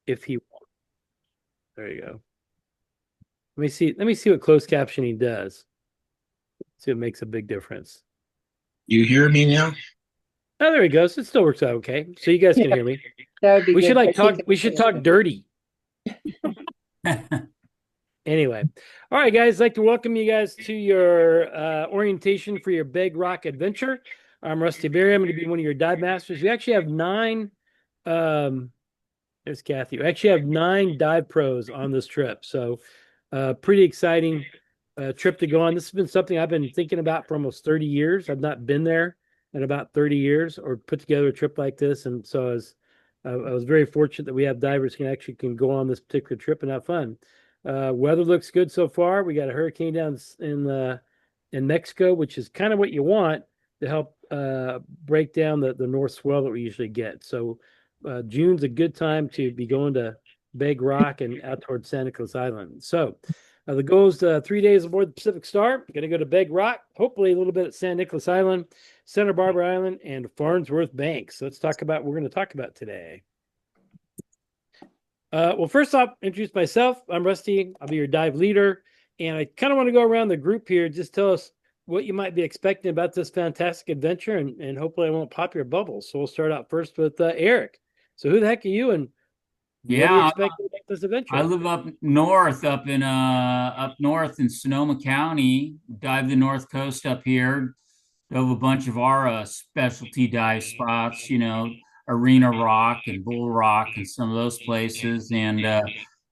if he wants. There you go. Let me see what closed captioning does. See if it makes a big difference. You hear me now? Oh, there he goes. It still works out okay. So you guys Yeah, can hear me. that would be We should good. like But she talk. can We should talk dirty. Anyway, all right, guys. I'd like to welcome you guys to your orientation for your Big Rock adventure. I'm Rusty Berry. I'm going to be one of your dive masters. We actually have nine. Um, there's Kathy. We actually have nine dive pros on this trip, so pretty exciting trip to go on. This has been something I've been thinking about for almost 30 years. I've not been there in about 30 years or put together a trip like this, and so I was very fortunate that we have divers can go on this particular trip and have fun. Weather looks good so far. We got a hurricane down in Mexico, which is kind of what you want to help break down the north swell that we usually get. So June's a good time to be going to Begg Rock and out towards Santa Cruz Island. So the goal is 3 days aboard the Pacific Star. Going to go to Begg Rock, hopefully a little bit at San Nicolas Island, Santa Barbara Island, and Farnsworth Banks. So let's talk about what we're going to talk about today. Well, first off, introduce myself. I'm Rusty. I'll be your dive leader. And I kind of want to go around the group here. Just tell us what you might be expecting about this fantastic adventure, and hopefully I won't pop your bubbles. So we'll start out first with Eric. So who the heck are you, and what are you Yeah, expecting about this I adventure? live up north in Sonoma County. Dive the North Coast up here. Dove a bunch of our specialty dive spots, Arena Rock and Bull Rock and some of those places. And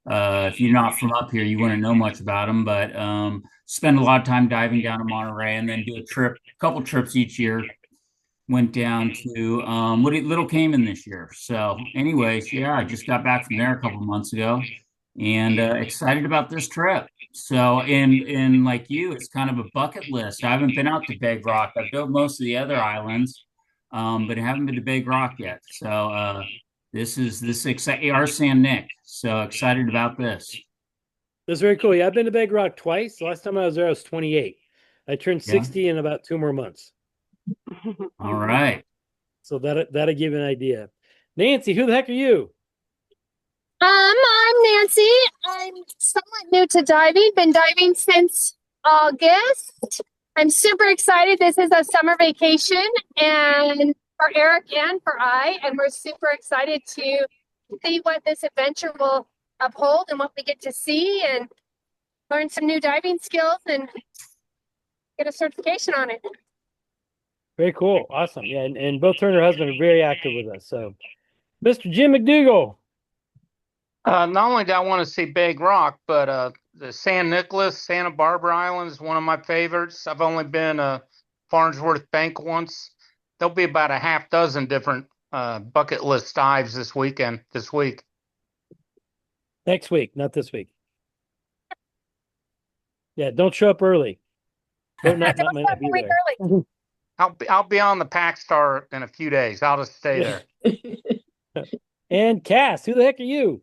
if you're not from up here, you wouldn't know much about them. But spend a lot of time diving down to Monterey, and then do couple trips each year. Went down to Little Cayman this year. So, anyways, yeah, I just got back from there a couple of months ago, and excited about this trip. So, in like you, it's kind of a bucket list. I haven't been out to Big Rock. I've built most of the other islands, but I haven't been to Big Rock yet. So, this exciting. Our San Nick. So excited about this. That's very cool. Yeah, I've been to Big Rock twice. The last time I was there, I was 28. I turned Yeah. 60 in about 2 more months. All right. So that'll give you an idea. Nancy, who the heck are you? I'm Nancy. I'm somewhat new to diving, been diving since August. I'm super excited. This is a summer vacation and for Eric and for and we're super excited to see what this adventure will uphold and what we get to see and learn some new diving skills and get a certification on it. Very cool. Awesome. Yeah, and both her and her husband are very active with us. So, Mr. Jim McDougal. Not only do I want to see Big Rock, but the San Nicolas, Santa Barbara Island is one of my favorites. I've only been Farnsworth Bank once. There'll be about a half dozen different bucket list dives this week. Next week, not this week. Yeah, don't show up early. Don't not might not be Week there. early. I'll be on the Pack Star in a few days. I'll just stay there. And Cass, who the heck are you?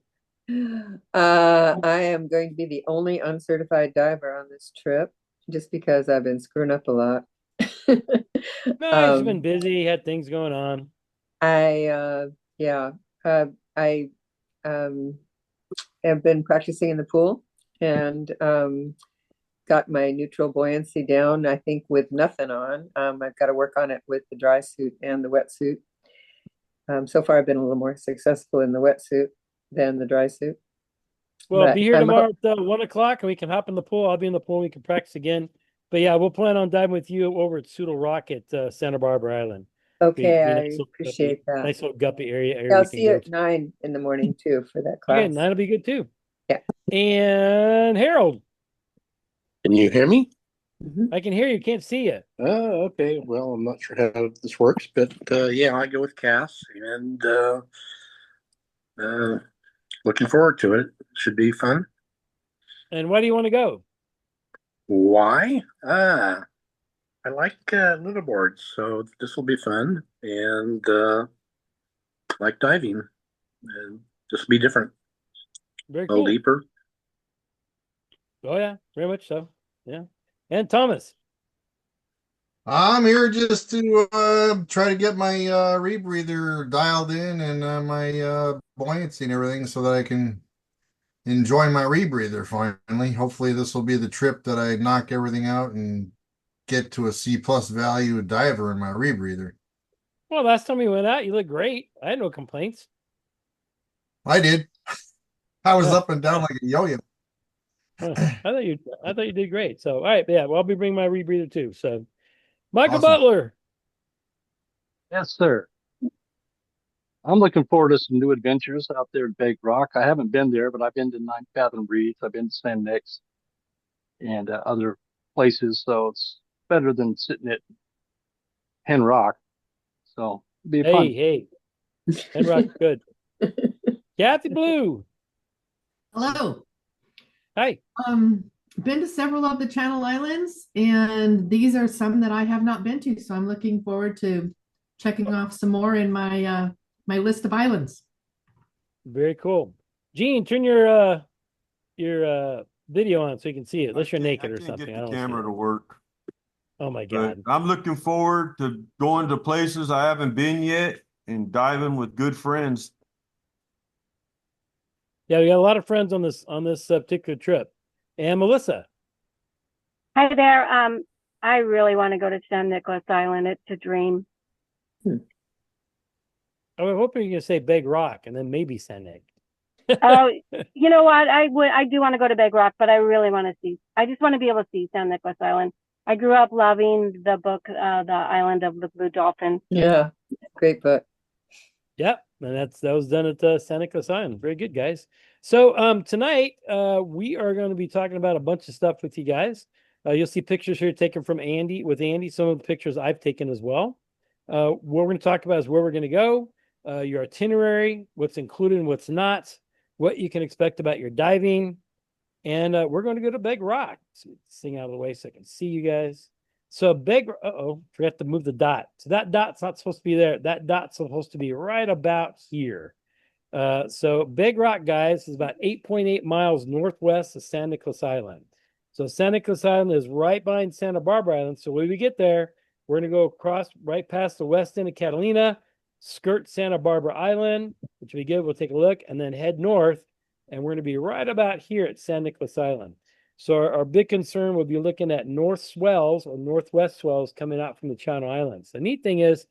I am going to be the only uncertified diver on this trip, just because I've been screwing up a lot. No, she's been busy, had things going on. Yeah, I have been practicing in the pool and got my neutral buoyancy down, I think, with nothing on. I've got to work on it with the dry suit and the wetsuit. So far, I've been a little more successful in the wetsuit than the dry suit. Well, But be here tomorrow at 1 o'clock, and we can hop in the pool. I'll be in the pool. We can practice again. But yeah, we'll plan on diving with you over at Soodle Rock at Santa Barbara Island. Okay, Be I nice appreciate that. nice little guppy area I'll we can see you go at to. 9 in the morning too for that Okay, class. that'll be good too. Yeah. And Harold, Can you hear me? I can hear you. Can't see you. Oh, okay. Well, I'm not sure how this works, but yeah, I go with Cass, and looking forward to it. Should be fun. And why do you want to go? Why? I like liverboards, so this will be fun, and like diving, and this will be different, Very a little cool. deeper. Oh yeah, very much so. Yeah. And Thomas. I'm here just to try to get my rebreather dialed in and my buoyancy and everything so that I can enjoy my rebreather finally. Hopefully, this will be the trip that I knock everything out and get to a C plus value diver in my rebreather. Well, last time we went out, you looked great. I had no complaints. I did. I was Huh, up and down like a yo-yo. huh. I thought you did great. So, all right, yeah, well, I'll be bringing my rebreather too. So, Michael Awesome. Butler. Yes, sir. I'm looking forward to some new adventures out there at Begg Rock. I haven't been there, but I've been to Nine Fathom Reef. I've been to San Nix and other places. So it's better than sitting at Hen Rock. So it'll be fun. Hey, Ed Rock, good. Kathy Blue. Hello. Hi. Been to several of the Channel Islands, and these are some that I have not been to. So I'm looking forward to checking off some more in my my list of islands. Very cool. Gene, turn your video on so you can see it, unless you're naked or I can't something. get I the don't see camera it. to work, Oh my but God. I'm looking forward to going to places I haven't been yet and diving with good friends. Yeah, we got a lot of friends on this particular trip. And Melissa. Hi there. I really want to go to San Nicolas Island. It's a dream. I was hoping you were gonna say Big Rock and then maybe San Nick. Oh, you know what? I do want to go to Begg Rock, but I really want to see. I just want to be able to see San Nicolas Island. I grew up loving the book, The Island of the Blue Dolphin. Yeah, great book. Yep, and that was done at Santa Cruz Island. Very good, guys. So tonight we are going to be talking about a bunch of stuff with you guys. You'll see pictures here taken from Andy with Andy. Some of the pictures I've taken as well. What we're going to talk about is where we're going to go, your itinerary, what's included and what's not, what you can expect about your diving, and we're going to go to Big Rock. So this thing out of the way so I can see you guys. So Big, forgot to move the dot. So that dot's not supposed to be there. That dot's supposed to be right about here. So Big Rock, guys, is about 8.8 miles northwest of San Nicolas Island. So San Nicolas Island is right behind Santa Barbara Island. So when we get there, we're going to go across right past the west end of Catalina, skirt Santa Barbara Island, which will be good. We'll take a look and then head north. And we're going to be right about here at San Nicolas Island. So our big concern will be looking at north swells or northwest swells coming out from the Channel Islands. The neat thing is,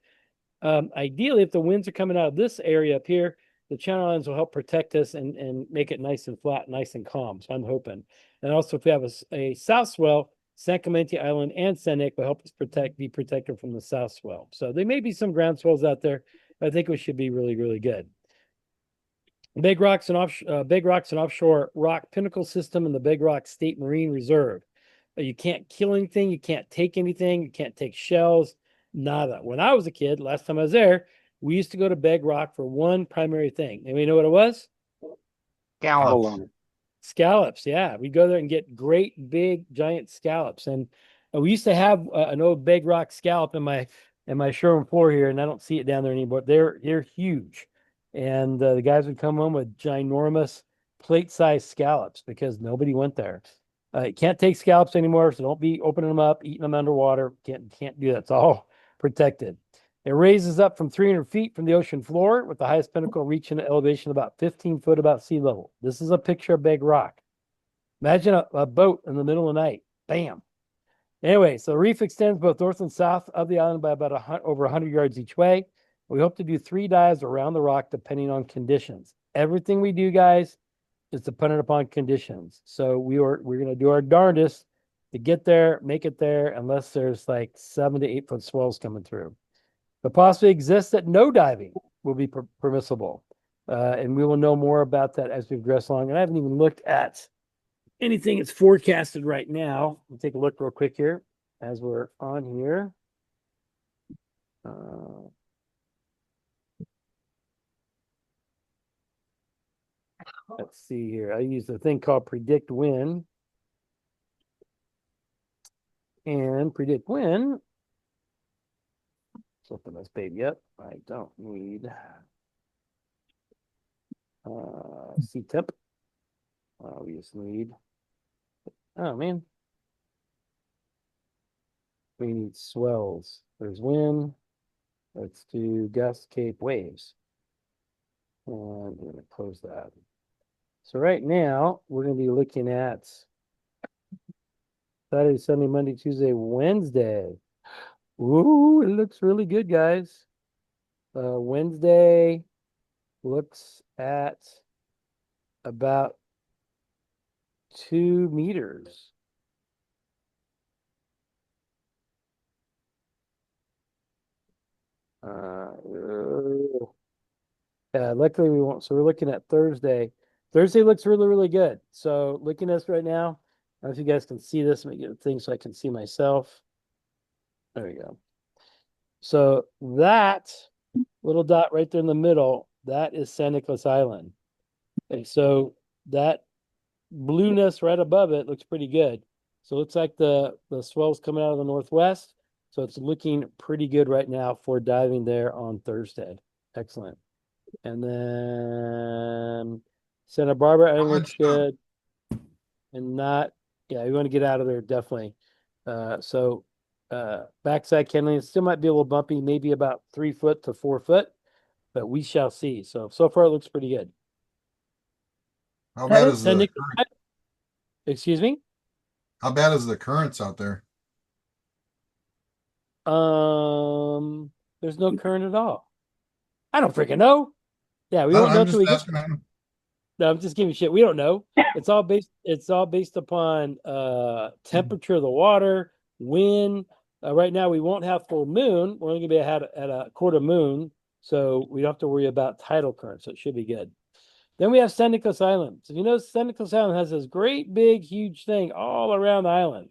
ideally, if the winds are coming out of this area up here, the Channel Islands will help protect us and make it nice and flat, nice and calm. So I'm hoping. And also, if we have a south swell, San Clemente Island and San Nick will help us be protected from the south swell. So there may be some ground swells out there, but I think we should be really, really good. Big Rock's an offshore rock pinnacle system in the Big Rock State Marine Reserve. You can't kill anything, you can't take anything, you can't take shells, nada. When I was a kid, last time I was there, we used to go to Big Rock for one primary thing. And we know what it was? Scallops. Scallops, yeah. We go there and get great big giant scallops. And we used to have an old Big Rock scallop in my showroom floor here, and I don't see it down there anymore. They're huge. And the guys would come home with ginormous plate-sized scallops because nobody went there. You can't take scallops anymore, so don't be opening them up, eating them underwater. Can't do that. It's all protected. It raises up from 300 feet from the ocean floor, with the highest pinnacle reaching an elevation of about 15 foot above sea level. This is a picture of Big Rock. Imagine a boat in the middle of the night. Bam. Anyway, so the reef extends both north and south of the island by about over 100 yards each way. We hope to do 3 dives around the rock depending on conditions. Everything we do, guys, is dependent upon conditions. So we're going to do our darndest to get there, make it there, unless there's like 7 to 8 foot swells coming through. The possibility exists that no diving will be permissible. And we will know more about that as we progress along. And I haven't even looked at anything that's forecasted right now. We'll take a look real quick here as we're on here. Let's see here. I use a thing called Predict Wind. And Predict Wind. Let's open this baby up. I don't need C-tip. We just need, oh man. We need swells. There's wind. Let's do gust, cape, waves. And we're going to close that. So right now, we're going to be looking at Saturday, Sunday, Monday, Tuesday, Wednesday. Ooh, it looks really good, guys. Wednesday looks at about 2 meters. Luckily we won't. So we're looking at Thursday. Thursday looks really, really good. So looking at this right now, I don't know if you guys can see this. Let me get a thing so I can see myself. There we go. So that little dot right there in the middle, that is San Nicolas Island. And so that blueness right above it looks pretty good. So it looks like the swell's coming out of the northwest. So it's looking pretty good right now for diving there on Thursday. Excellent. And then Santa Barbara, I looks good. And not, yeah, you want to get out of there definitely. Backside canyon still might be a little bumpy, maybe about 3 foot to 4 foot, but we shall see. So far it looks pretty good. How bad is the Excuse me? How bad is the currents out there? There's no current at all. I don't freaking know. Yeah, we won't know I'm till just we asking. get. No, I'm just giving you shit. We don't know. It's all based upon temperature of the water, wind. Right now we won't have full moon. We're only gonna be at a quarter moon, so we don't have to worry about tidal current, so it should be good. Then we have San Nicolas Island. So you know San Nicolas Island has this great big huge thing all around the island.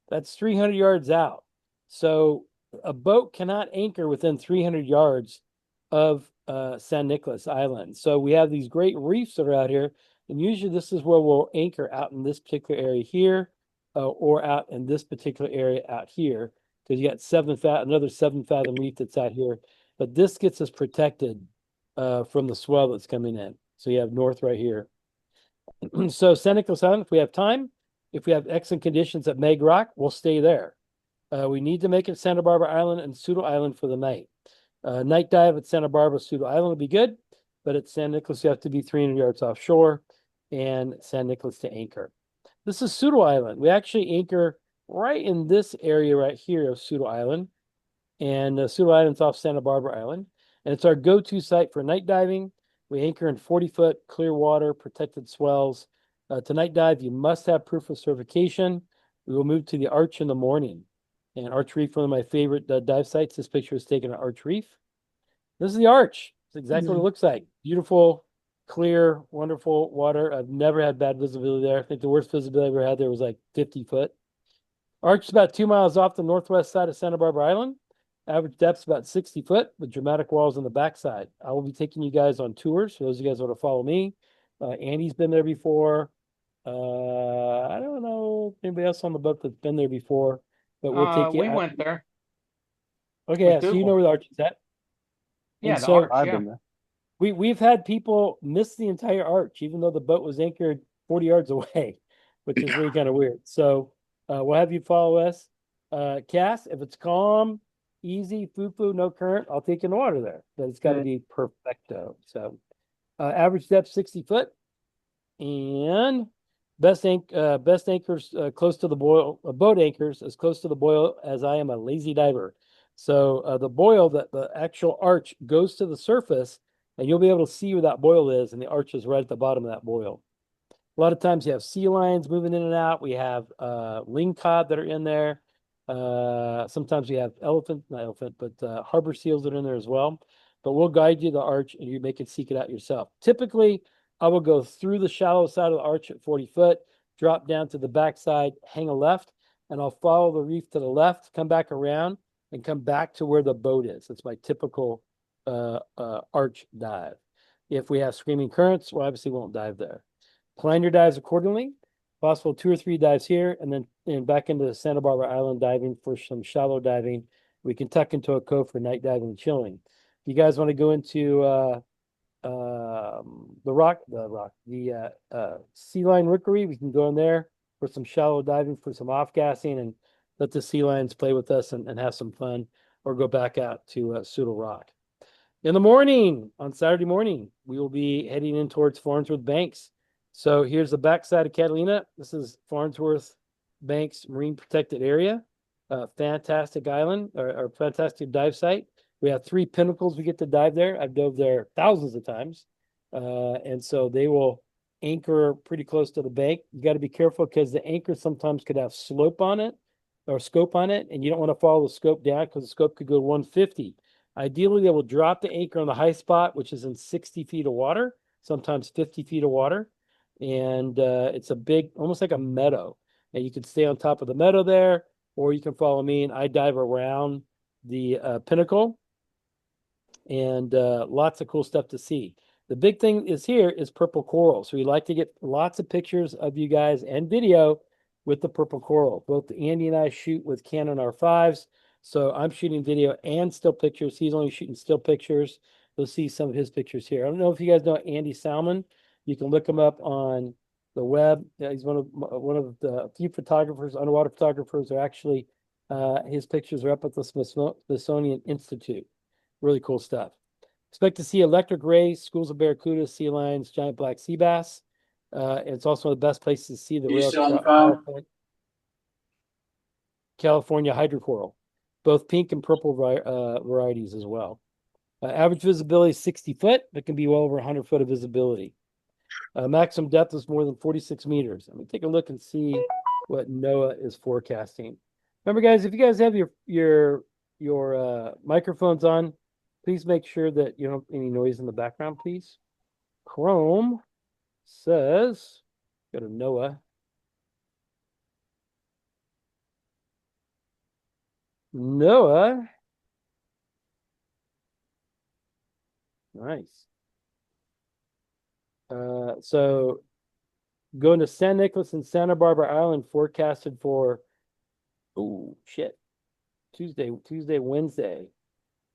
That's 300 yards out. So a boat cannot anchor within 300 yards of San Nicolas Island. So we have these great reefs that are out here, and usually this is where we'll anchor out in this particular area here, or out in this particular area out here, because you got another 7 fathom reef that's out here. But this gets us protected from the swell that's coming in. So you have north right here. So San Nicolas Island, if we have time, if we have excellent conditions at Begg Rock, we'll stay there. We need to make it Santa Barbara Island and Pseudo Island for the night. Night dive at Santa Barbara, Pseudo Island would be good, but at San Nicolas, you have to be 300 yards offshore, and San Nicolas to anchor. This is Pseudo Island. We actually anchor right in this area right here of Pseudo Island, and Pseudo Island's off Santa Barbara Island, and it's our go-to site for night diving. We anchor in 40-foot clear water, protected swells. To night dive, you must have proof of certification. We will move to the Arch in the morning. And Arch Reef, one of my favorite dive sites. This picture is taken at Arch Reef. This is the Arch. It's exactly what it looks like. Beautiful, clear, wonderful water. I've never had bad visibility there. I think the worst visibility I ever had there was like 50 foot. Arch is about 2 miles off the northwest side of Santa Barbara Island. Average depth's about 60 foot with dramatic walls on the backside. I will be taking you guys on tours. For those of you guys who want to follow me, Andy's been there before. I don't know if anybody else on the boat that's been there before, but we'll take you We out. went there. Okay, with yeah, so you Google. know where the Arch is at. Yeah, And the so Arch, I've yeah. been there. we've had people miss the entire Arch, even though the boat was anchored 40 yards away, which is really kind of weird. So we'll have you follow us. Cass, if it's calm, easy, foo-foo, no current, I'll take you in the water there. But it's got to Good. be perfecto. So average depth 60 foot, and best anchors close to the boil. Boat anchors as close to the boil as I am a lazy diver. So the boil, the actual arch goes to the surface, and you'll be able to see where that boil is, and the arch is right at the bottom of that boil. A lot of times you have sea lions moving in and out. We have lingcod that are in there. Sometimes we have not elephant, but harbor seals that are in there as well. But we'll guide you to the arch, and you make it seek it out yourself. Typically, I will go through the shallow side of the arch at 40 foot, drop down to the backside, hang a left, and I'll follow the reef to the left, come back around, and come back to where the boat is. That's my typical arch dive. If we have screaming currents, we obviously won't dive there. Plan your dives accordingly. Possible 2 or 3 dives here, and then back into Santa Barbara Island diving for some shallow diving. We can tuck into a cove for night diving and chilling. If you guys want to go into the Sea Line Rookery, we can go in there for some shallow diving, for some off gassing, and let the sea lions play with us and have some fun, or go back out to Soodle Rock. In the morning, on Saturday morning, we will be heading in towards Farnsworth Banks. So here's the backside of Catalina. This is Farnsworth Banks Marine Protected Area. Fantastic island, or fantastic dive site. We have 3 pinnacles we get to dive there. I've dove there thousands of times. And so they will anchor pretty close to the bank. You got to be careful because the anchor sometimes could have slope on it or scope on it, and you don't want to follow the scope down because the scope could go to 150. Ideally, they will drop the anchor on the high spot, which is in 60 feet of water, sometimes 50 feet of water. And it's a big, almost like a meadow. And you can stay on top of the meadow there, or you can follow me and I dive around the pinnacle, and lots of cool stuff to see. The big thing is here is purple coral. So we like to get lots of pictures of you guys and video with the purple coral. Both Andy and I shoot with Canon R5s. So I'm shooting video and still pictures. He's only shooting still pictures. You'll see some of his pictures here. I don't know if you guys know Andy Salmon. You can look him up on the web. He's one of the few photographers, underwater photographers, are actually his pictures are up at the Smithsonian Institute. Really cool stuff. Expect to see electric rays, schools of barracudas, sea lions, giant black sea bass. It's also the best places to see the You rare still on the phone? California hydrocoral, both pink and purple varieties as well. Average visibility is 60 foot, but can be well over 100 foot of visibility. Maximum depth is more than 46 meters. Let me take a look and see what NOAA is forecasting. Remember, guys, if you guys have your microphones on, please make sure that you don't have any noise in the background, please. Chrome says, go to NOAA. NOAA. Nice. So going to San Nicolas and Santa Barbara Island forecasted for, oh shit, Tuesday, Wednesday.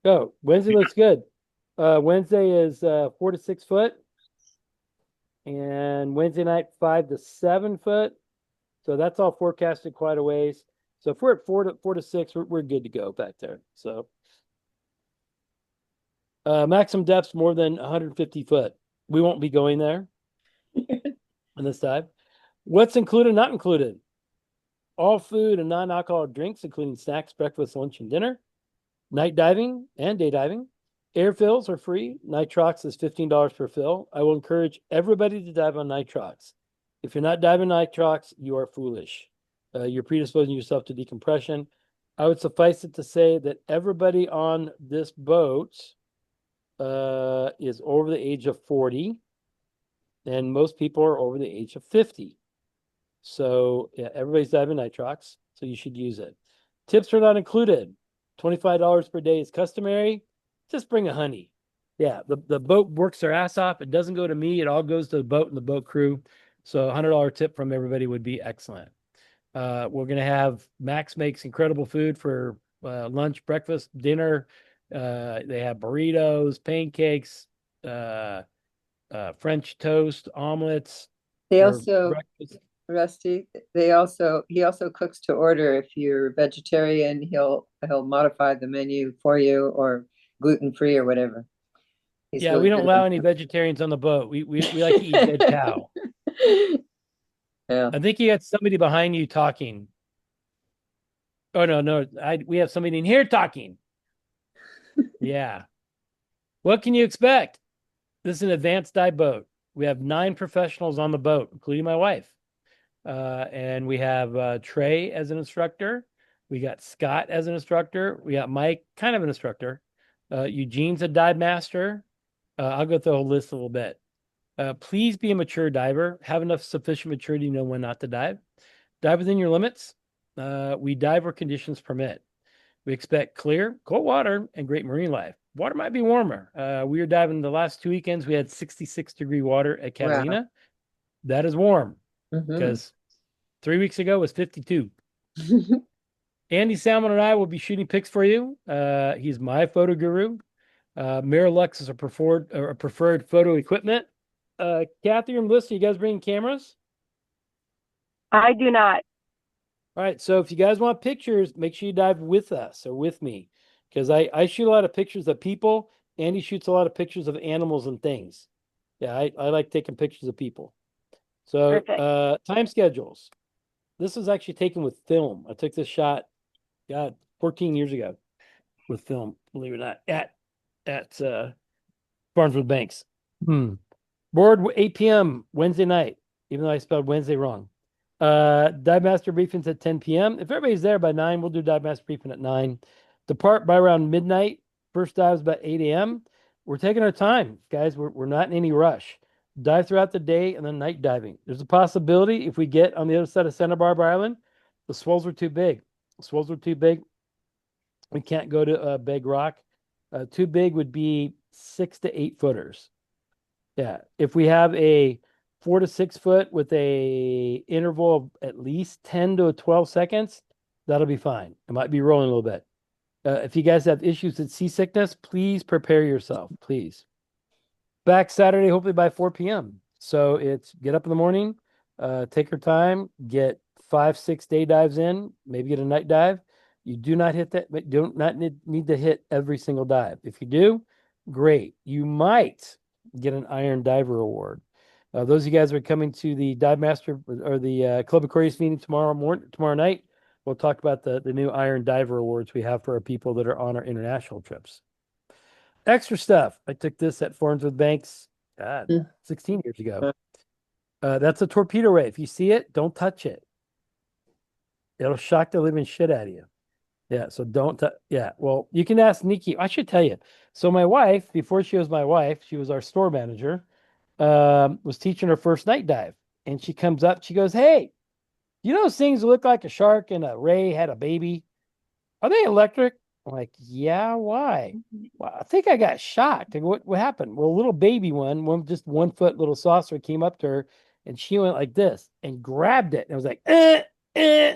Oh, Wednesday looks good. Wednesday is 4 to 6 foot, and Wednesday night 5 to 7 foot. So that's all forecasted quite a ways. So if we're at 4 to 6, we're good to go back there. So maximum depth's more than 150 foot. We won't be going there on this dive. What's included, not included? All food and non-alcoholic drinks, including snacks, breakfast, lunch, and dinner. Night diving and day diving. Air fills are free. Nitrox is $15 per fill. I will encourage everybody to dive on nitrox. If you're not diving nitrox, you are foolish. You're predisposing yourself to decompression. I would suffice it to say that everybody on this boat is over the age of 40, and most people are over the age of 50. So yeah, everybody's diving nitrox, so you should use it. Tips are not included. $25 per day is customary. Just bring a honey. Yeah, the boat works their ass off. It doesn't go to me. It all goes to the boat and the boat crew. So $100 tip from everybody would be excellent. We're going to have Max makes incredible food for lunch, breakfast, dinner. They have burritos, pancakes, French toast, omelets. They or also, breakfast. Rusty, he also cooks to order. If you're vegetarian, he'll modify the menu for you, or gluten-free or whatever. He's Yeah, really we don't good allow on any that. vegetarians on the boat. We like to eat dead cow. Yeah. I think you got somebody behind you talking. Oh no, we have somebody in here talking. Yeah. What can you expect? This is an advanced dive boat. We have 9 professionals on the boat, including my wife. And we have Trey as an instructor. We got Scott as an instructor. We got Mike, kind of an instructor. Eugene's a dive master. I'll go through the whole list a little bit. Please be a mature diver. Have enough sufficient maturity to know when not to dive. Dive within your limits. We dive where conditions permit. We expect clear, cold water and great marine life. Water might be warmer. We were diving the last 2 weekends. We had 66-degree water at Catalina. Wow. That is warm because 3 weeks ago was 52. Andy Salmon and I will be shooting pics for you. He's my photo guru. Mirrorlux is a preferred photo equipment. Kathy or Melissa, you guys bringing cameras? I do not. All right. So if you guys want pictures, make sure you dive with us or with me, because I shoot a lot of pictures of people. Andy shoots a lot of pictures of animals and things. Yeah, I like taking pictures of people. So Perfect. time schedules. This was actually taken with film. I took this shot, God, 14 years ago with film, believe it or not, at Barneswood Banks. Board 8 p.m. Wednesday night, even though I spelled Wednesday wrong. Dive Master briefings at 10 p.m. If everybody's there by 9, we'll do Dive Master briefing at 9. Depart by around midnight. First dive's about 8 a.m. We're taking our time, guys. We're not in any rush. Dive throughout the day and then night diving. There's a possibility if we get on the other side of Santa Barbara Island, the swells are too big. The swells are too big. We can't go to Begg Rock. Too big would be 6 to 8 footers. Yeah. If we have a 4 to 6 foot with a interval of at least 10 to 12 seconds, that'll be fine. It might be rolling a little bit. If you guys have issues with seasickness, please prepare yourself, please. Back Saturday, hopefully by 4 p.m. So it's get up in the morning, take your time, get 5, 6 day dives in, maybe get a night dive. You do not hit that, but do not need to hit every single dive. If you do, great. You might get an Iron Diver Award. Those of you guys are coming to the Dive Master or the Club Aquarius meeting tomorrow night. We'll talk about the new Iron Diver Awards we have for our people that are on our international trips. Extra stuff. I took this at Farnsworth Banks, God, 16 years ago. That's a torpedo ray. If you see it, don't touch it. It'll shock the living shit out of you. Yeah, so don't. Yeah, well, you can ask Nikki. I should tell you. So my wife, before she was my wife, she was our store manager. Was teaching her first night dive, and she comes up. She goes, "Hey, you know those things that look like a shark and a ray had a baby? Are they electric?" I'm like, "Yeah, why?" Well, I think I got shocked. And what happened? Well, a little baby one just 1 foot little saucer came up to her, and she went like this and grabbed it. And I was like, eh.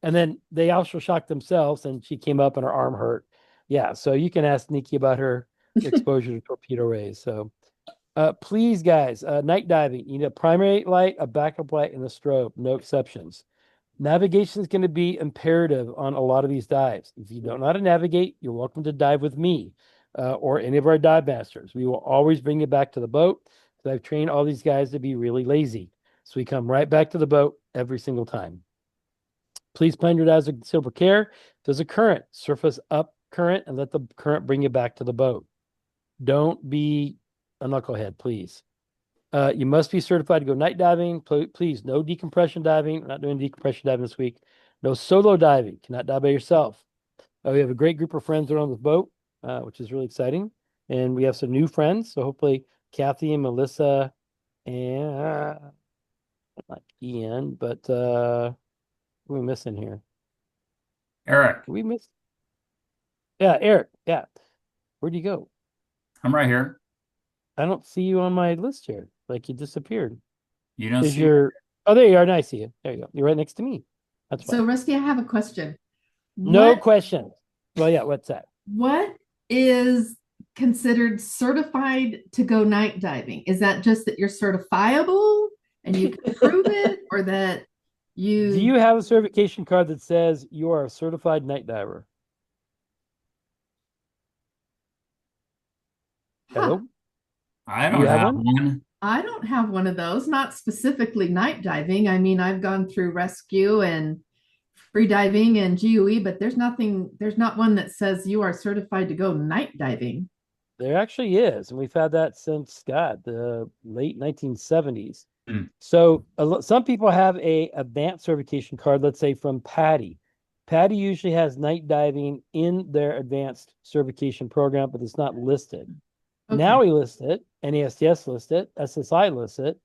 And then they also shocked themselves, and she came up and her arm hurt. Yeah, so you can ask Nikki about her exposure to torpedo rays. So please, guys, night diving, you need a primary light, a backup light, and a strobe. No exceptions. Navigation is going to be imperative on a lot of these dives. If you don't know how to navigate, you're welcome to dive with me or any of our dive masters. We will always bring you back to the boat because I've trained all these guys to be really lazy. So we come right back to the boat every single time. Please plan your dives with considerable care. If there's a current, surface up current and let the current bring you back to the boat. Don't be a knucklehead, please. You must be certified to go night diving. Please, no decompression diving. We're not doing decompression diving this week. No solo diving. Cannot dive by yourself. We have a great group of friends that are on the boat, which is really exciting. And we have some new friends. So hopefully Kathy and Melissa and not Ian, but who are we missing here? Eric, Did we miss? Yeah, Eric. Yeah. Where'd you go? I'm right here. I don't see you on my list here. Like you disappeared. You don't Is see your Oh, there you are. Now I see you. There you go. You're right next to me. That's So, why. Rusty, I have a question. No What questions. Well, yeah, what's that? what is considered certified to go night diving? Is that just that you're certifiable and you can prove it, or that Do you have a certification card that says you are a certified night diver? Hello? I Do don't you have have one? one. I don't have one of those, not specifically night diving. I mean, I've gone through rescue and free diving and GUE, but there's not one that says you are certified to go night diving. There actually is, and we've had that since God, the late 1970s. Hmm. So some people have a advanced certification card, let's say from Patty. Patty usually has night diving in their advanced certification program, but it's not listed. Okay. Now we list it, NASDS lists it, SSI lists it.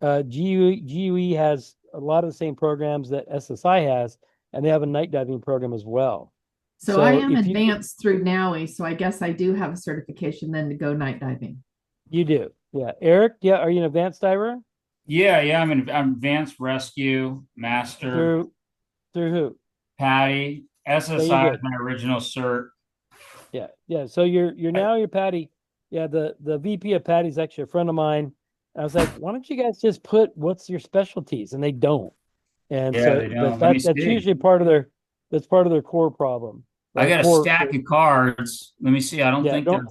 GUE has a lot of the same programs that SSI has, and they have a night diving program as well. So I am advanced through NAUI, so I guess I do have a certification then to go night diving. You do. Yeah. Eric, yeah, are you an advanced diver? Yeah, I'm an advanced rescue master. Through who? Patty. SSI is my original cert. Yeah. So you're now your Patty. Yeah, the VP of Patty is actually a friend of mine. I was like, why don't you guys just put what's your specialties? And they don't. And Yeah, so, they but don't. Let me that's see. usually part of their core problem. I got a Core, stack of cards. Let me see. I don't yeah, think there's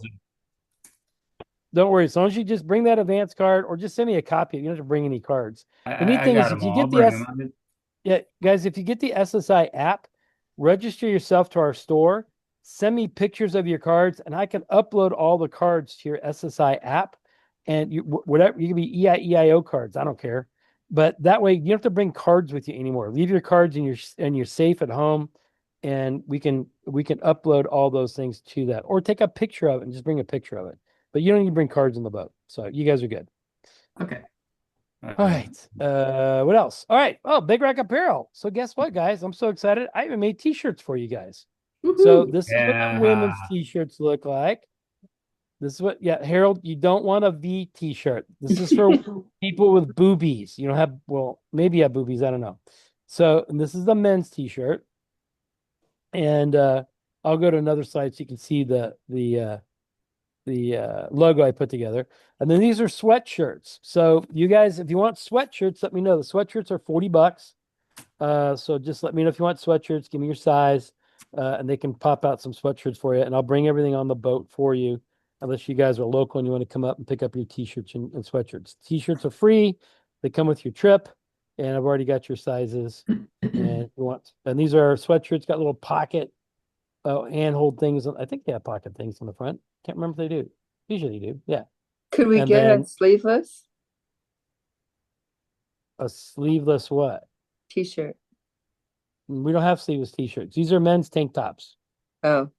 don't worry. As long as you just bring that advance card or just send me a copy. You don't have to bring any cards. The neat I thing got is if them you all. I'll get bring them. yeah, guys, if you get the SSI app, register yourself to our store, send me pictures of your cards, and I can upload all the cards to your SSI app. And whatever, you can be EIO cards. I don't care. But that way you don't have to bring cards with you anymore. Leave your cards in your safe at home, and we can upload all those things to that. Or take a picture of it and just bring a picture of it. But you don't need to bring cards in the boat. So you guys are good. Okay. All right. What else? All right. Oh, Big Rack Apparel. So guess what, guys? I'm so excited. I even made t-shirts for you guys. So Woohoo. this is what the Yeah. women's t-shirts look like. This is what, yeah, Harold, you don't want a V t-shirt. This is for people with boobies. You don't have, well, maybe you have boobies. I don't know. So, and this is the men's t-shirt. And I'll go to another slide so you can see the logo I put together. And then these are sweatshirts. So you guys, if you want sweatshirts, let me know. The sweatshirts are $40. So just let me know if you want sweatshirts. Give me your size, and they can pop out some sweatshirts for you. And I'll bring everything on the boat for you, unless you guys are local and you want to come up and pick up your t-shirts and sweatshirts. T-shirts are free. They come with your trip, and I've already got your sizes. And you want, and these are sweatshirts. Got little pocket, handhold things. I think they have pocket things on the front. Can't remember if they do. Usually they do. Yeah. Could we And get then a sleeveless a sleeveless what? t-shirt? We don't have sleeveless t-shirts. These are men's tank tops. Oh,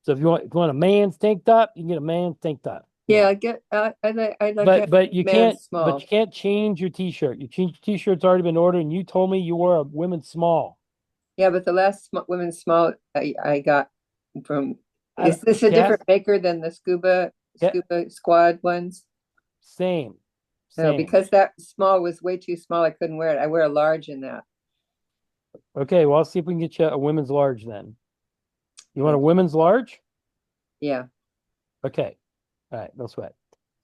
So if you want a man's tank top, you can get a man's tank top. yeah, I'd like to But you man's can't small. change your t-shirt. Your t-shirt's already been ordered, and you told me you wore a women's small. Yeah, but the last women's small I got from, is I- this a Cass- different maker than the Yeah. scuba squad ones? Same. No, Same. because that small was way too small. I couldn't wear it. I wear a large in that. Okay, well, I'll see if we can get you a women's large then. You want a women's large? Yeah. Okay. All right, no sweat.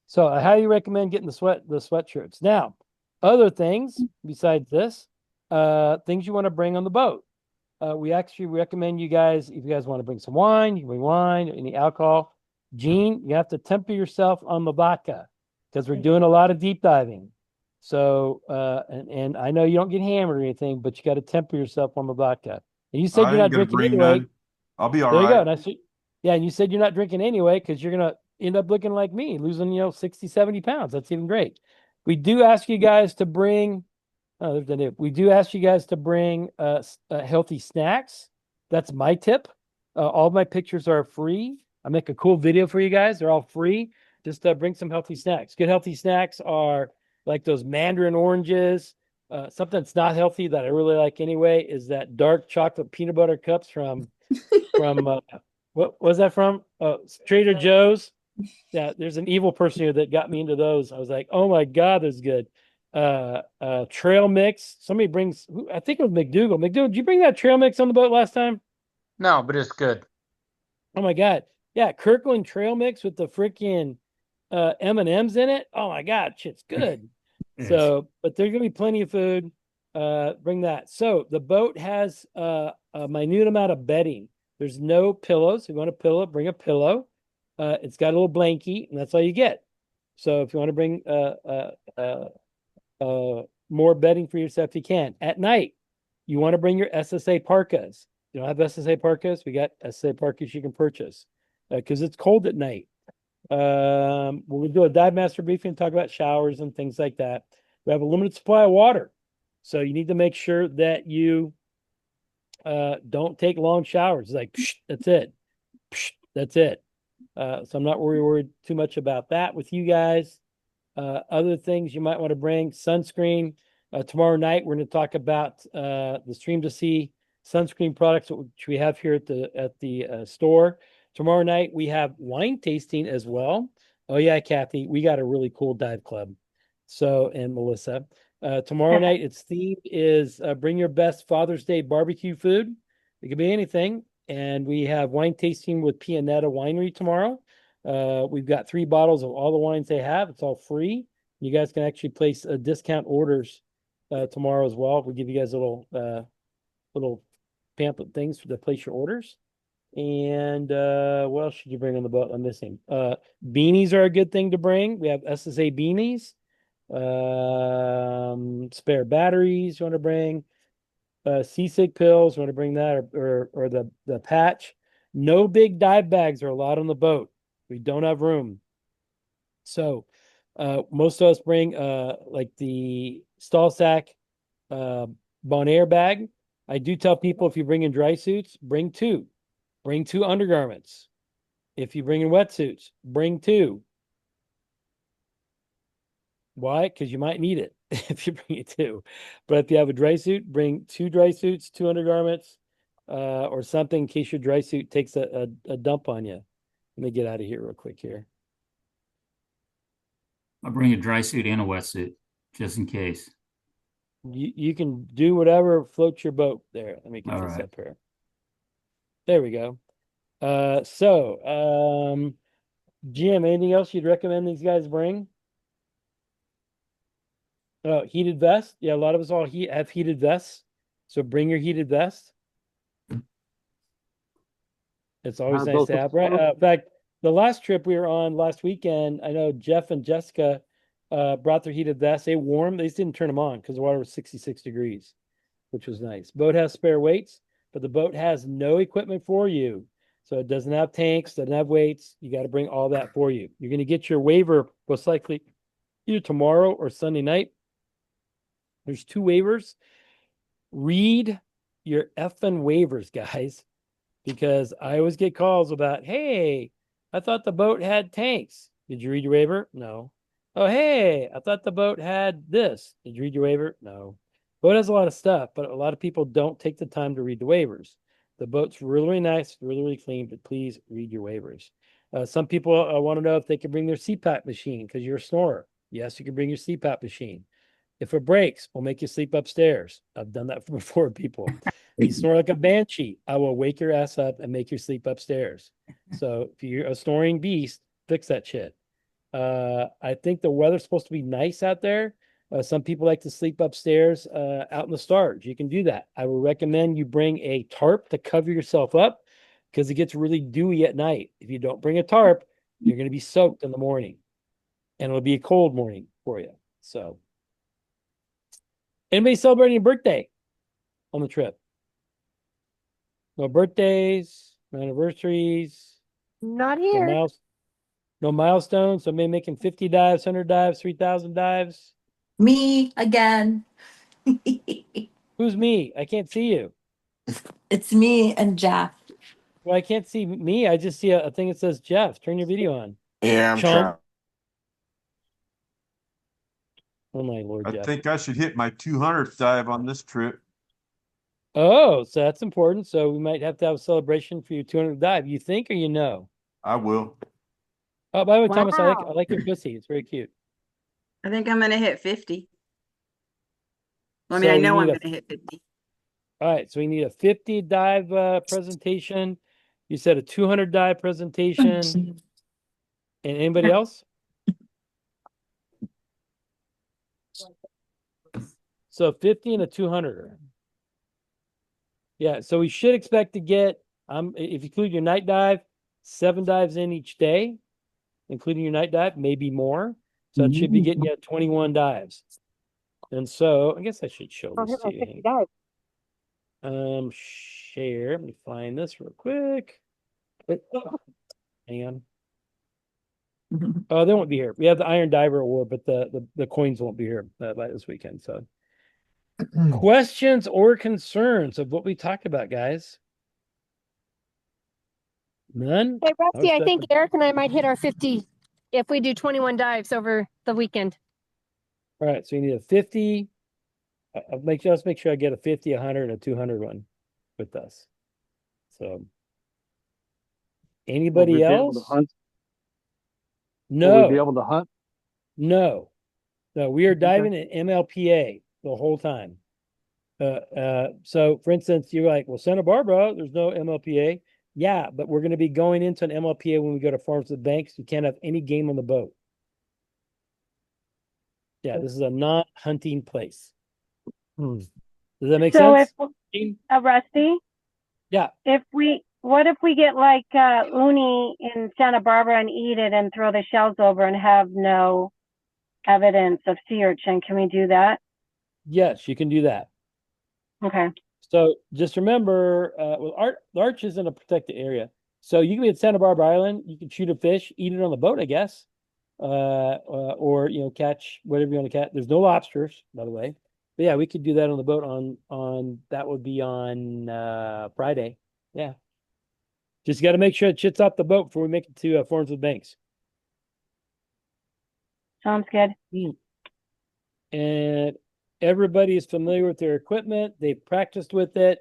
So I highly recommend getting the sweatshirts. Now, other things besides this, things you want to bring on the boat. We actually recommend you guys, if you guys want to bring some wine, you can bring wine, any alcohol. Gene, you have to temper yourself on the vodka because we're doing a lot of deep diving. So, and I know you don't get hammered or anything, but you got to temper yourself on the vodka. And you said I you're ain't not gonna drinking bring anyway. none. I'll be all There you go. right. And I said, yeah, and you said you're not drinking anyway because you're gonna end up looking like me, losing 60, 70 pounds. That's even great. We do ask you guys to bring. Oh, there's the new. We do ask you guys to bring healthy snacks. That's my tip. All my pictures are free. I make a cool video for you guys. They're all free. Just bring some healthy snacks. Good healthy snacks are like those mandarin oranges. Something that's not healthy that I really like anyway is that dark chocolate peanut butter cups from what was that from? Trader Joe's. Yeah, there's an evil person here that got me into those. I was like, oh my God, that's good. Trail mix. Somebody brings, I think it was McDougal. McDougal, did you bring that trail mix on the boat last time? No, but it's good. Oh my God. Yeah, Kirkland trail mix with the freaking M&Ms in it. Oh my God, shit's good. Yes. So, but there's gonna be plenty of food. Bring that. So the boat has a minute amount of bedding. There's no pillows. If you want a pillow, bring a pillow. It's got a little blankie, and that's all you get. So if you want to bring more bedding for yourself, you can. At night, you want to bring your SSA parkas. You don't have SSA parkas? We got SSA parkas you can purchase because it's cold at night. We'll do a dive master briefing and talk about showers and things like that. We have a limited supply of water. So you need to make sure that you don't take long showers. It's like, psh, that's it. Psh, that's it. So I'm not worried too much about that with you guys. Other things you might want to bring, sunscreen. Tomorrow night, we're going to talk about the Stream to Sea sunscreen products, which we have here at the store. Tomorrow night, we have wine tasting as well. Oh, yeah, Kathy, we got a really cool dive club. So, and Melissa. Tomorrow night, its theme is bring your best Father's Day barbecue food. It could be anything. And we have wine tasting with Pianetta Winery tomorrow. We've got 3 bottles of all the wines they have. It's all free. You guys can actually place discount orders tomorrow as well. We'll give you guys little pamphlet things to place your orders. And what else should you bring on the boat? I'm missing. Beanies are a good thing to bring. We have SSA beanies. Spare batteries you want to bring. Seasick pills, you want to bring that, or the patch. No big dive bags are allowed on the boat. We don't have room. So most of us bring like the stall sack Bonaire bag. I do tell people if you bring in dry suits, bring two. Bring two undergarments. If you bring in wetsuits, bring two. Why? Because you might need it if you bring it two. But if you have a dry suit, bring two dry suits, two undergarments, or something in case your dry suit takes a dump on you. Let me get out of here real quick here. I'll bring a dry suit and a wetsuit just in case. You can do whatever floats your boat there. Let me get All this right. up here. There we go. Jim, anything else you'd recommend these guys bring? Oh, heated vest. Yeah, a lot of us all have heated vests. So bring your heated vest. It's always nice Both to of have, right? In fact, the last trip we were on last weekend, I know Jeff and Jessica brought their heated vests. They warm. They just didn't turn them on because the water was 66 degrees, which was nice. Boat has spare weights, but the boat has no equipment for you. So it doesn't have tanks, doesn't have weights. You got to bring all that for you. You're going to get your waiver most likely either tomorrow or Sunday night. There's 2 waivers. Read your effing waivers, guys, because I always get calls about, hey, I thought the boat had tanks. Did you read your waiver? No. Oh, hey, I thought the boat had this. Did you read your waiver? No. Boat has a lot of stuff, but a lot of people don't take the time to read the waivers. The boat's really, really nice, really, really clean, but please read your waivers. Some people want to know if they can bring their CPAP machine because you're a snorer. Yes, you can bring your CPAP machine. If it breaks, we'll make you sleep upstairs. I've done that before, people. You snore like a banshee, I will wake your ass up and make you sleep upstairs. So if you're a snoring beast, fix that shit. I think the weather's supposed to be nice out there. Some people like to sleep upstairs out in the stars. You can do that. I would recommend you bring a tarp to cover yourself up because it gets really dewy at night. If you don't bring a tarp, you're going to be soaked in the morning and it'll be a cold morning for you. So, anybody celebrating a birthday on the trip? No birthdays, no anniversaries, Not no here. no milestones. So maybe making 50 dives, 100 dives, 3,000 dives. Me again. Who's me? I can't see you. It's me and Jeff. Well, I can't see me. I just see a thing that says Jeff. Turn your video on. Yeah, I'm Sean. trying. Oh my Lord, I Jeff. think I should hit my 200th dive on this trip. Oh, so that's important. So we might have to have a celebration for your 200th dive. You think or you know? I will. Oh, by the way, Thomas, I Wow. like your pussy. It's very cute. I think I'm gonna hit 50. I mean, So I we know I'm need gonna hit 50. All right, so we need a 50 dive presentation. You said a 200 dive presentation. And anybody else? So 50 and a 200. Yeah, so we should expect to get, if you include your night dive, 7 dives in each day, including your night dive, maybe more. So it should be getting you 21 dives. And so I guess I should show I'll this hit my to you. 50 dives. Share. Let me find this real quick. Hang on. Oh, they won't be here. We have the Iron Diver Award, but the coins won't be here by this weekend. So, questions or concerns of what we talked about, guys? None? Hey, Rusty, I think Eric and I might hit our 50 if we do 21 dives over the weekend. All right, so you need a 50. Let's make sure I get a 50, 100, and a 200 one with us. So, anybody Will we be able else? to hunt? No. Will we be able to hunt? No. We are diving at MLPA the whole time. So for instance, you're like, well, Santa Barbara, there's no MLPA. Yeah, but we're going to be going into an MLPA when we go to Farms with Banks. You can't have any game on the boat. Yeah, this is a non-hunting place. Does that make So sense? Rusty, Yeah. what if we get like uni in Santa Barbara and eat it and throw the shells over and have no evidence of sea urchin? Can we do that? Yes, you can do that. Okay. So just remember, the arch isn't a protected area. So you can be at Santa Barbara Island. You can shoot a fish, eat it on the boat, I guess, or catch whatever you want to catch. There's no lobsters, by the way. But yeah, we could do that on the boat on that would be on Friday. Yeah. Just got to make sure it shits off the boat before we make it to Forms with Banks. Sounds good. And everybody is familiar with their equipment. They've practiced with it.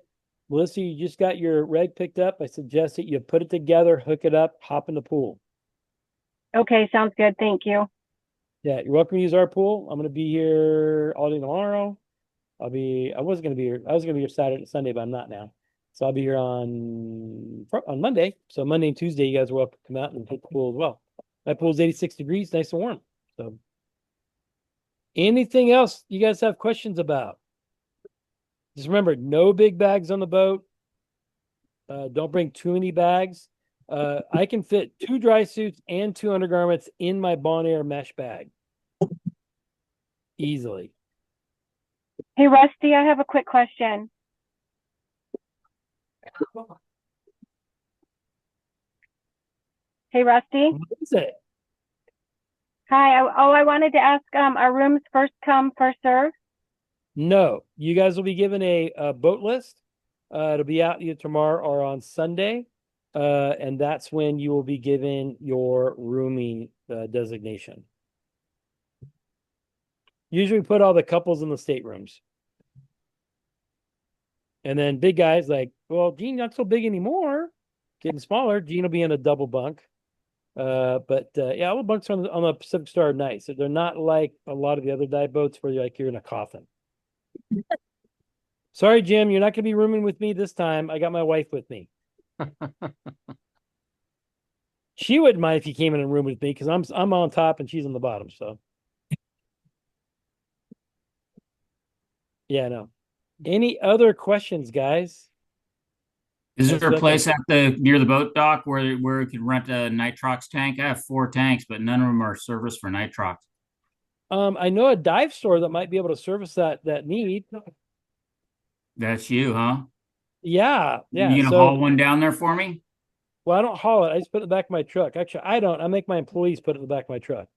Melissa, you just got your rig picked up. I suggest that you put it together, hook it up, hop in the pool. Okay, sounds good. Thank you. Yeah, you're welcome to use our pool. I'm going to be here all day tomorrow. I was going to be here. I was going to be here Saturday, Sunday, but I'm not now. So I'll be here on Monday. So Monday and Tuesday, you guys are welcome to come out and hit the pool as well. My pool's 86 degrees, nice and warm. So anything else you guys have questions about? Just remember, no big bags on the boat. Don't bring too many bags. I can fit 2 dry suits and 2 undergarments in my Bonaire mesh bag. Easily. Hey, Rusty, I have a quick question. Hey, Rusty. What is it? Hi. I wanted to ask, are rooms first come, first serve? No, you guys will be given a boat list. It'll be out either tomorrow or on Sunday. And that's when you will be given your rooming designation. Usually we put all the couples in the staterooms. And then big guys like, well, Gene, not so big anymore. Getting smaller. Gene will be in a double bunk. But yeah, all the bunks on the Pacific Star are nice. They're not like a lot of the other dive boats where you're in a coffin. Sorry, Jim, you're not going to be rooming with me this time. I got my wife with me. She wouldn't mind if you came in a room with me because I'm on top and she's on the bottom. So yeah, no. Any other questions, guys? Is there a place near the boat dock where we could rent a nitrox tank? I have 4 tanks, but none of them are serviced for nitrox. I know a dive store that might be able to service that need. That's you, huh? Yeah. You gonna haul one down there for me? Well, I don't haul it. I just put it in the back of my truck. Actually, I don't. I make my employees put it in the back of my truck.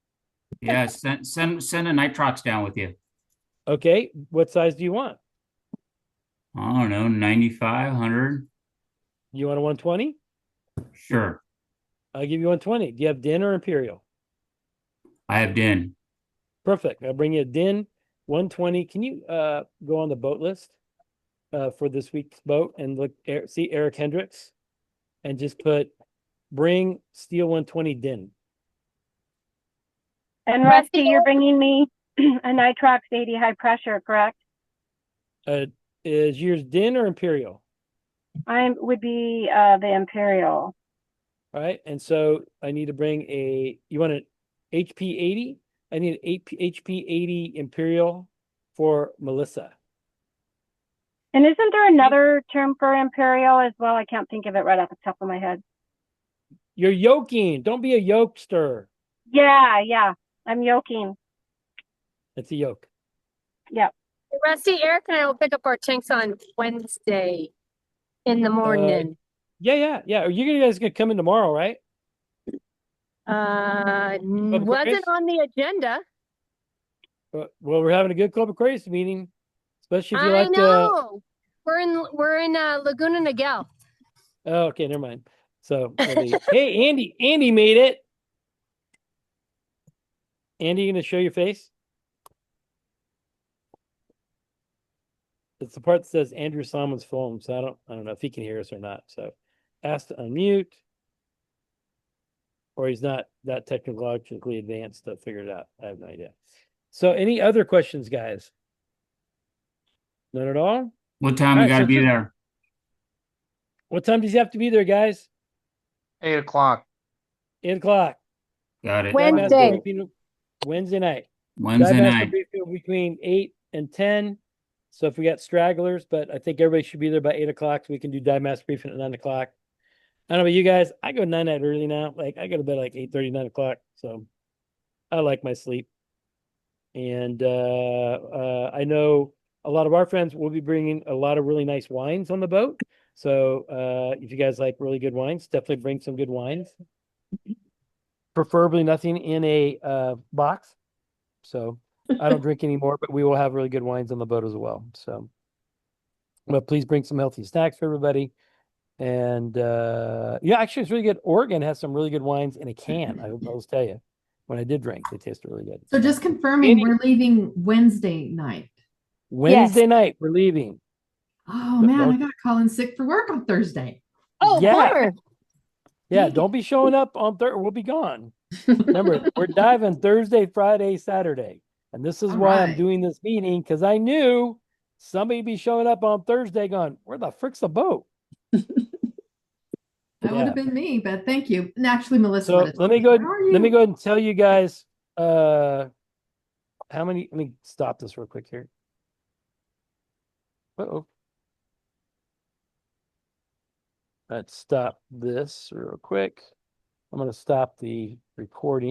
Yeah, send a nitrox down with you. Okay. What size do you want? I don't know, 95, 100. You want a 120? Sure. I'll give you 120. Do you have din or imperial? I have din. Perfect. I'll bring you a din 120. Can you go on the boat list for this week's boat and see Eric Hendricks and just put bring steel 120 din. And Rusty, you're bringing me a nitrox 80 high pressure, correct? Is yours din or imperial? I would be the imperial. All right. And so I need to bring you want an HP 80? I need an HP 80 imperial for Melissa. And isn't there another term for imperial as well? I can't think of it right off the top of my head. You're yoking. Don't be a yokester. Yeah. I'm yoking. It's a yoke. Yep. Rusty, Eric and I will pick up our tanks on Wednesday in the morning. Yeah. Are you guys gonna come in tomorrow, right? Wasn't on the agenda. Well, we're having a good Club Aquarius meeting, especially if you I like know. We're in Laguna Niguel. Oh, okay, never mind. So, hey, Andy made it. Andy, you gonna show your face? It's the part that says Andrew Solomon's phone, so I don't know if he can hear us or not. So, ask to unmute, or he's not that technologically advanced to figure it out. I have no idea. So, any other questions, guys? None at all. What time we got to be there? What time does he have to be there, guys? 8 o'clock. 8 o'clock. Got it. Wednesday. Wednesday night. Wednesday night. Between 8 and 10. So if we got stragglers, but I think everybody should be there by 8 o'clock so we can do dive master briefing at 9 o'clock. I don't know about you guys. I go night early now. Like I go to bed like 8:30, 9 o'clock. So I like my sleep. And I know a lot of our friends will be bringing a lot of really nice wines on the boat. So if you guys like really good wines, definitely bring some good wines. Preferably nothing in a box. So I don't drink anymore, but we will have really good wines on the boat as well. So, but please bring some healthy snacks for everybody. And yeah, actually, it's really good. Oregon has some really good wines in a can. I'll tell you, when I did drink, they tasted really good. So just confirming, we're leaving Wednesday night. Wednesday night, we're leaving. Oh man, I got to call in sick for work on Thursday. Oh, Yeah. bummer. Yeah, don't be showing up on Thursday. We'll be gone. Remember, we're diving Thursday, Friday, Saturday. And this is All why I'm right. doing this meeting, because I knew somebody be showing up on Thursday going, where the frick's the boat? That would have been me, but thank you. And actually, Melissa would So have let told me me, go "Where are let me you?" go ahead and tell you guys how many. Let me stop this real quick here. Uh-oh. Let's stop this real quick. I'm going to stop the recording.